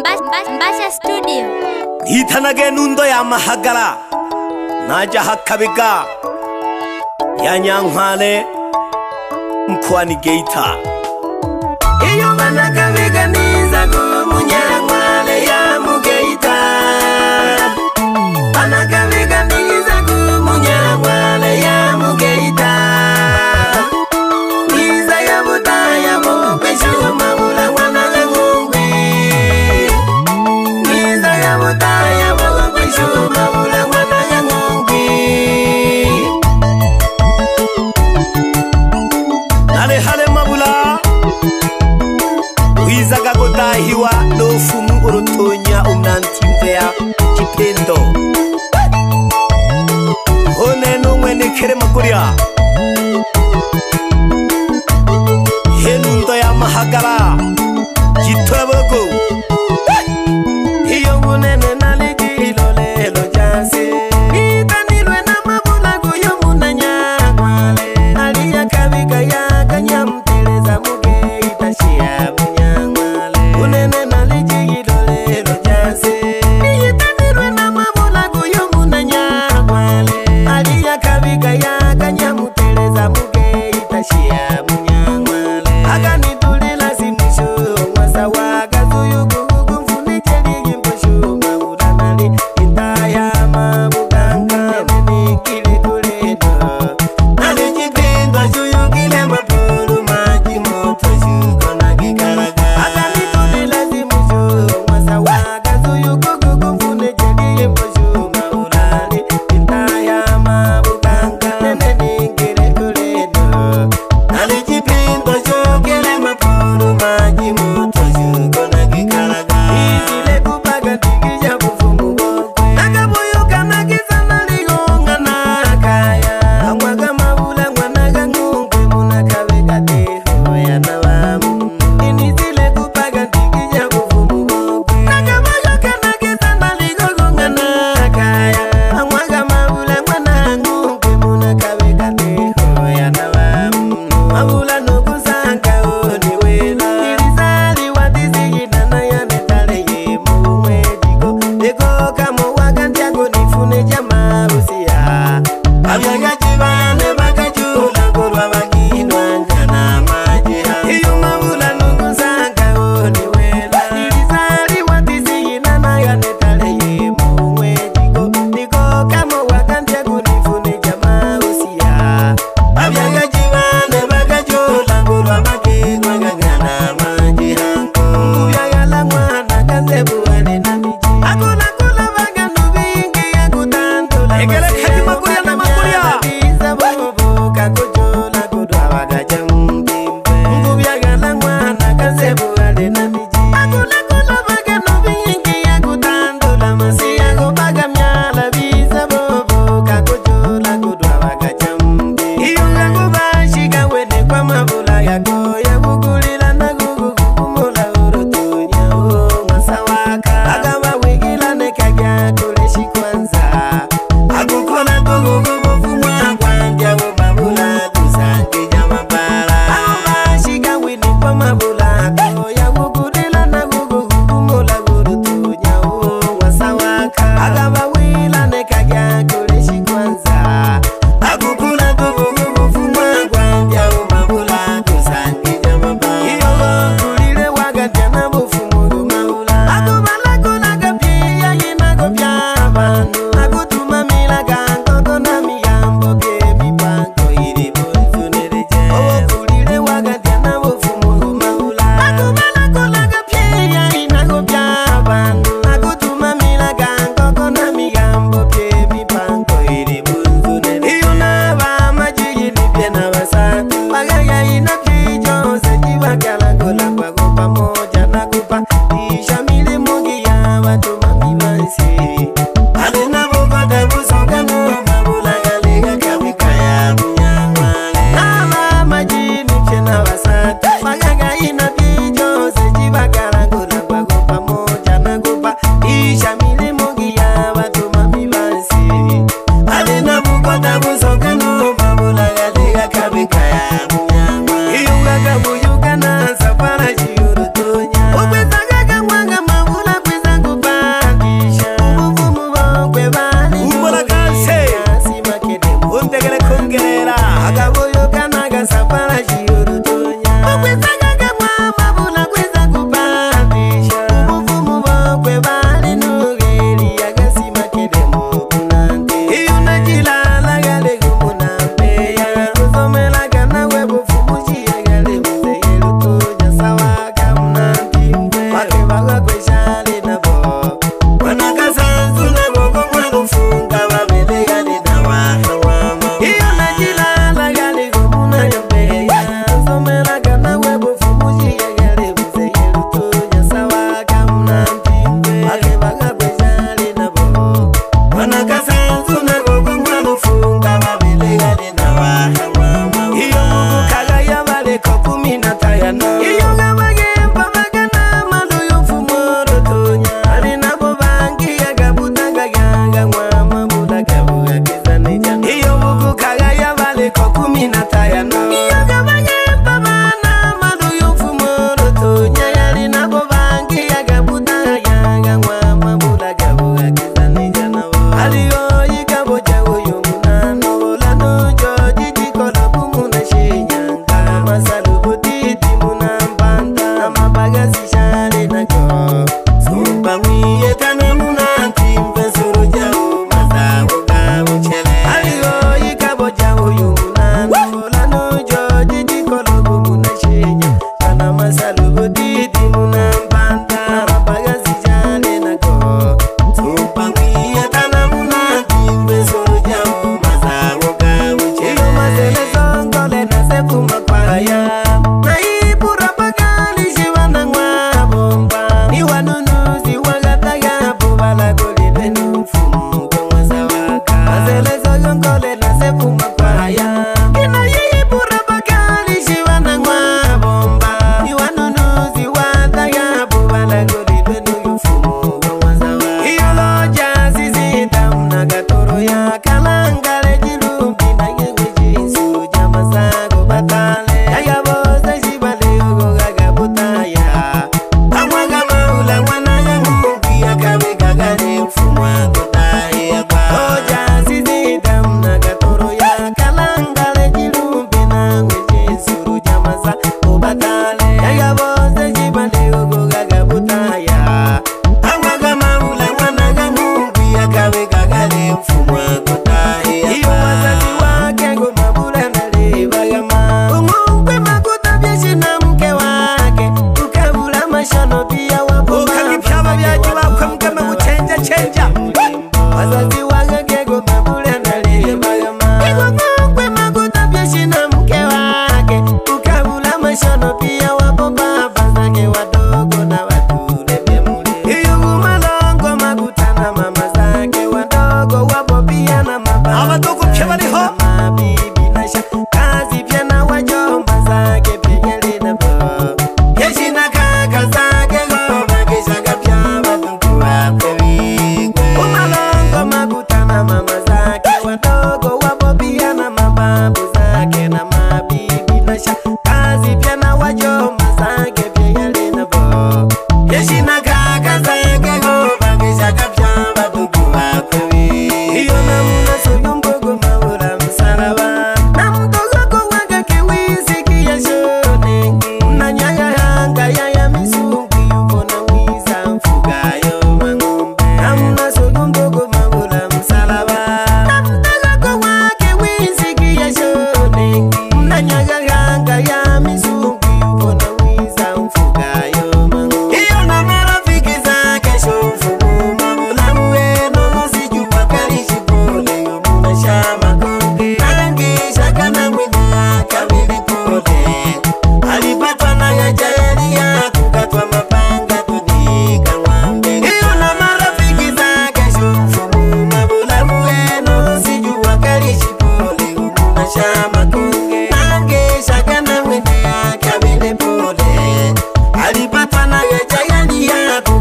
Mbasha Studio. Itanage nundo ya mahagara naja hakabiga ya Nyankwale mkwani Geita. Iyo banakabiga niza Munyankwale ya Mugeita. Banakabiga niza Munyankwale ya Mugeita. Niza ya butaya bo kwishuma mula mwana ngumbi. Niza ya butaya bo kwishuma mula mwana ngumbi. Nale hale mabula wizaga godahiwa no fumu urutonya umnantimvea kipendo hone numwe nikere makuria henundo ya mahagara jitwebego iyo munene naligilo lelo jansi itanilwe na mabula kuyo Munyankwale aliya kabiga ya kanyamteleza Mugeita shia Munyankwale munene naligilo lelo jansi itanilwe na mabula kuyo Munyankwale aliya kabiga ya kanyamteleza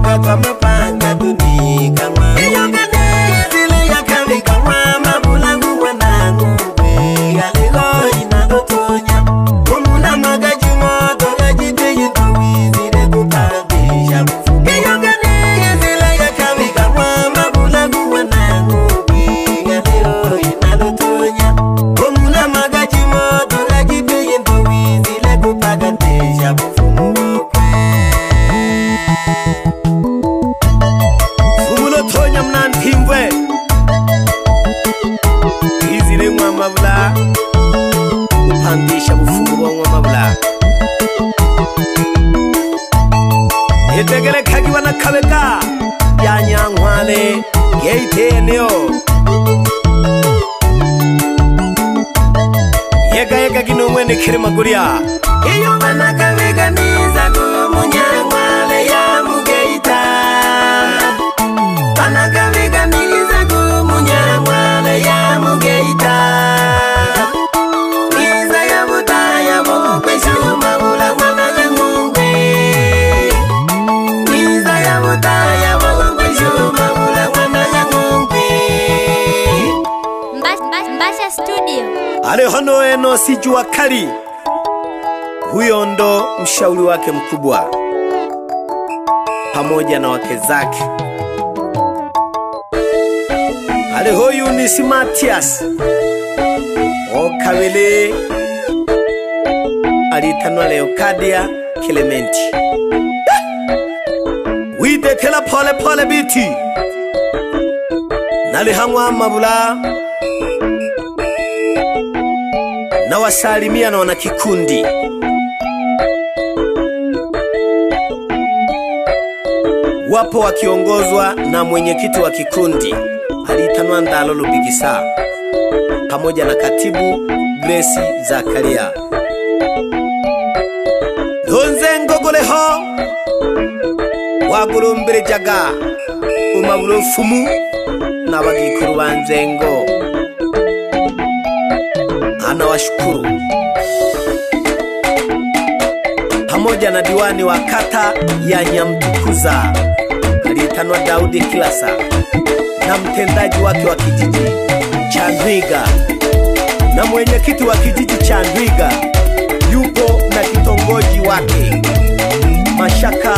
mabuga kwa mapanga tunika mwa Iyogane zile ya kabika mwa mabula nguwa na ngube Yaligo inalotonya Kumuna magaji moto Gajite yintuwi zile kutandisha bufumu Iyogane zile ya kabika mwa mabula nguwa na ngube Yaligo inalotonya Kumuna magaji moto Gajite yintuwi zile kutandisha bufumu Umulotonya mnantimvwe Izire mwa mabula Upandisha bufumu wa mabula Yetegele kagiwa na kabeka Ya nyankwale Geite eneo Yega gino mwene kire maguria Iyo banakabega niza kumunyankwale ya mugeita Banakabega niza kumunyankwale ya mugeita Niza ya butaya bukwe shuma bula mwana ngungwe Niza ya butaya bukwe shuma bula mwana ngungwe Mbasha Studio. Alehono eno sijua kali Huyo ndo mshauri wake mkubwa pamoja na wake zake. Alehoyu ni si Matias Okabele alitanwa Leokadia Clementi Widekela pole pole biti Nalihangwa mabula na wasalimia na wanakikundi wapo wakiongozwa na mwenyekiti wa kikundi alitanwa Ndalo Lubigisa pamoja na katibu Grace Zakaria Donze ngogoleho wagurumbere jaga umabulo fumu na bagikuru banzengo anawashukuru pamoja na diwani wa kata ya Nyamtukuza aliyetanwa Daudi Kilasa na mtendaji wake wa kijiji cha Ndwiga na mwenyekiti wa kijiji cha Ndwiga yupo na kitongoji wake Mashaka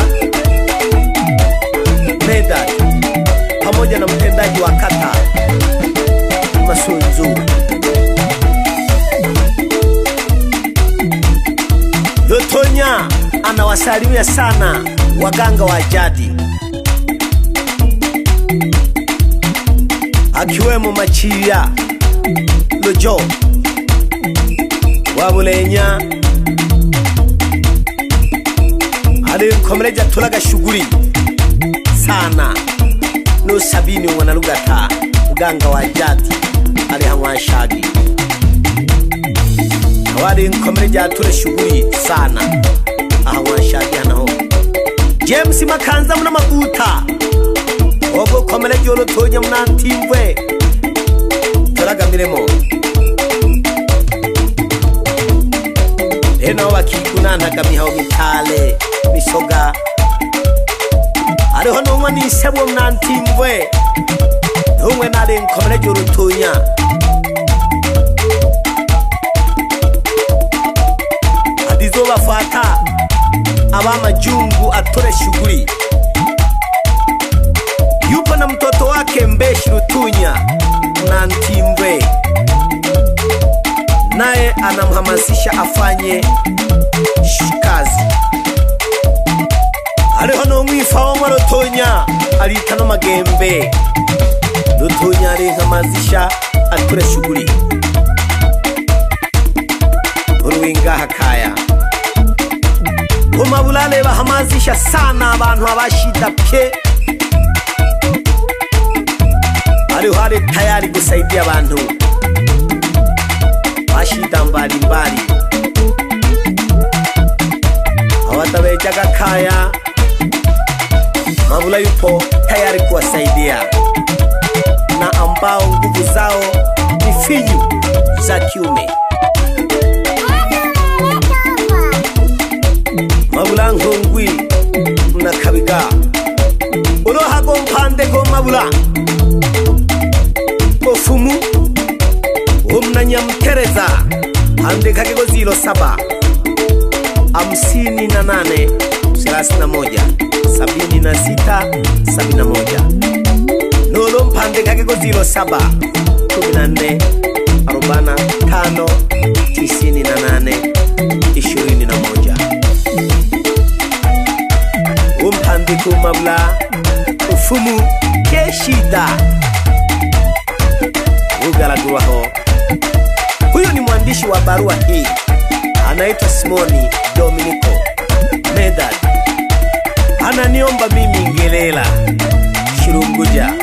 Medad pamoja na mtendaji wa kata Masunzu Lotonya anawasalimia sana waganga wa jadi akiwemo Machiya Lojo Wabulenya Alinkomereja tulaga shughuli sana no Sabini Wanalugata mganga wa jadi alihangwashagi Wali nkomereja tule shughuli sana ahawashagi hanaho James Makanza muna maguta Ogo komereja Lotonya mnantimvwe tulaga miremo Eno wakikunanaga mihaho mitale misoga Ariho numwe nisebwo mnantimvwe Numwe nari nkomereja Lotonya Adizo bafata abama jungu atore shughuli Yupo na mtoto wake Mbeshi Lutunya mnantimvwe naye anamhamasisha afanye kazi Ariho numwifa wa Lotonya alitana Magembe Lotonya alinhamazisha atore shughuli Uruinga hakaya Umabulale bahamazisha sana abantu abashida pye Ariho hari tayari gusaidia abantu bashida mbalimbali Awatabejaga kaya Mabula yupo tayari kuwasaidia na ambao nguvu zao ni finyu za kiume Mabula ngongwi mnakabiga urohago mpande go mabula ofumu omnanyamtereza pande kagego 07 58 31 76 71 nolo mpande kagego 07 14 45 98 21 umpande go mabula ufumu keshida ugalaguraho. Huyu ni mwandishi wa barua hii, anaitwa Simoni Dominico Medad. Ananiomba mimi Ngelela Shirunguja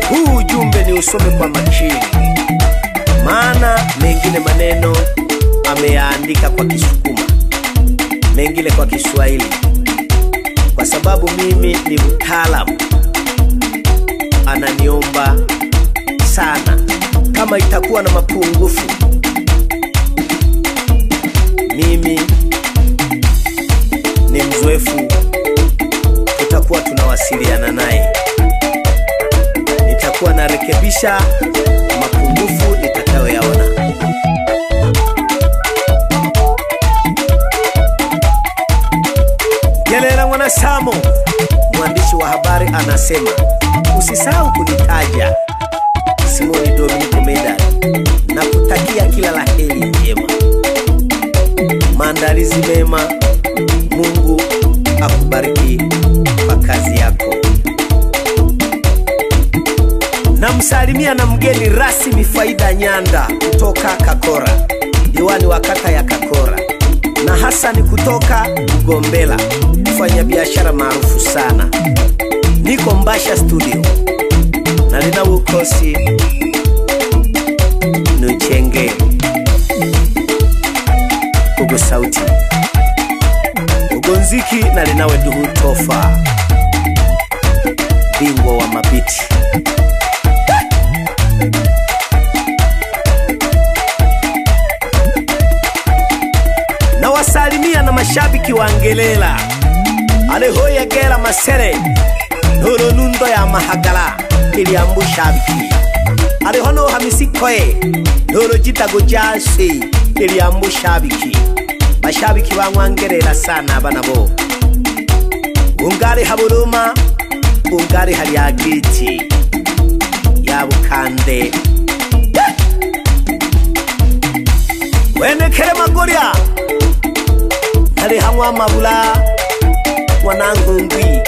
huu ujumbe ni usome kwa makini, maana mengine maneno ameyaandika kwa Kisukuma, mengine kwa Kiswahili, kwa sababu mimi ni mtaalamu. Ananiomba sana kama itakuwa na mapungufu, mimi ni mzoefu, tutakuwa tunawasiliana naye, nitakuwa narekebisha mapungufu nitakayoyaona. Ngelela Mwanasamo, mwandishi wa habari, anasema usisahau kunitaja Simoni Dominico Medad na kutakia kila la heri njema, maandalizi mema. Mungu akubariki kwa kazi yako. Namsalimia na mgeni rasmi Faida Nyanda kutoka Kakora, diwani wa kata ya Kakora, na Hasani kutoka Gombela, mfanya biashara maarufu sana. Niko Mbasha studio na lina ukosi nuchenge ugo sauti ugonziki na linawe duhu tofa bingwa wa mabiti. Na wasalimia na mashabiki wa Ngelela alehoya gera masere noro nundo ya mahagala iliambu shabiki alihono Hamisi Koe noro jitago jasi iliambu shabiki. Mashabiki wa Ngelela sana abanabo, ungari haburuma ungari haliagiti ya Bukande wene kere magoria hali hamwa mabula wanangu ngwi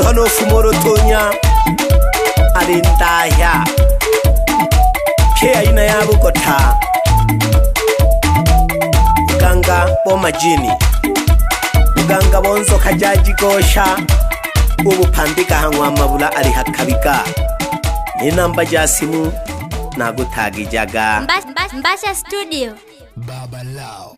hano fumoro tonya alintaya kia ina ya Bukota uganga bo majini uganga bonzo kajaji gosha ubupandika hangwa mabula ali hakabika ni namba jasimu na gutagijaga Mbasha Studio Baba Lao.